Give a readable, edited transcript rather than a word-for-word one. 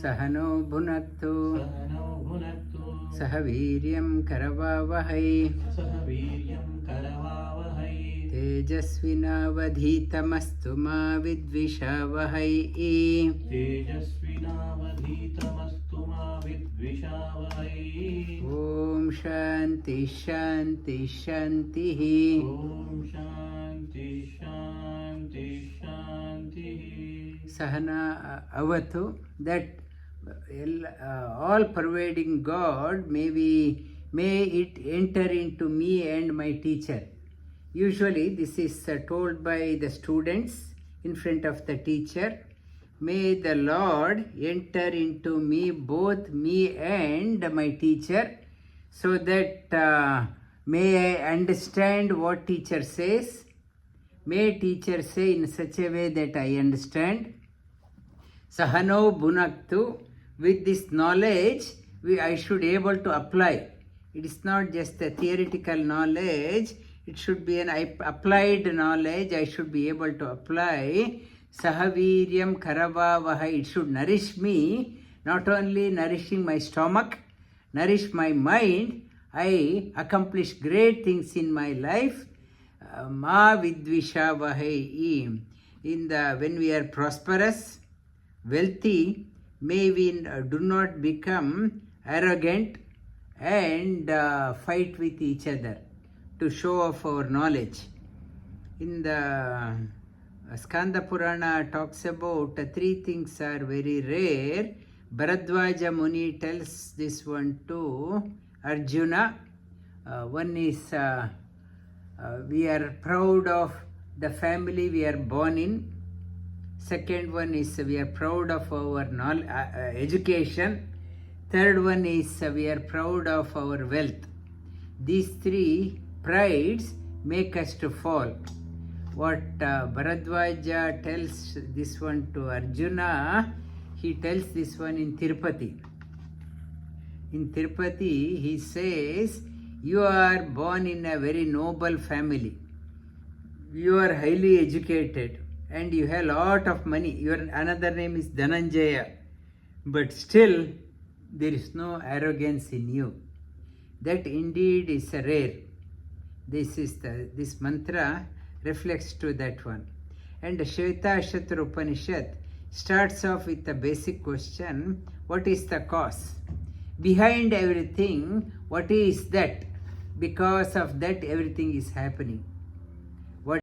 सहनो भुनक्तु सह वीर्यं करवावहै तेजस्विनावधीतमस्तु मा विद्विषावहै ॐ शान्ति शान्ति शान्तिः सहना avatu that all pervading God may it enter into me and my teacher. Usually this is told by the students in front of the teacher. May the Lord enter into me, both me and my teacher, so that may I understand what teacher says. May teacher say in such a way that I understand. Sahano bhunaktu, with this knowledge I should able to apply. It is not just a theoretical knowledge, it should be an applied knowledge. I should be able to apply. Sahaviryam karavavaha, it should nourish me, not only nourishing my stomach, nourish my mind. I accomplish great things in my life. Ma vidvishavahai, when we are prosperous, wealthy, may we do not become arrogant and fight with each other to show off our knowledge. In the Skanda Purana talks about three things are very rare. Bharadwaja Muni tells this one to Arjuna. One is we are proud of the family we are born in. Second one is we are proud of our education. Third one is we are proud of our wealth. These three prides make us to fall. What Bharadwaja tells this one to Arjuna, he tells this one in Tirupati. In Tirupati he says, you are born in a very noble family. You are highly educated and you have a lot of money. Your another name is Dhananjaya, but still there is no arrogance in you. That indeed is a rare. This mantra reflects to that one. And Shvetashatra Upanishad starts off with a basic question: what is the cause? Behind everything, what is that? Because of that everything is happening.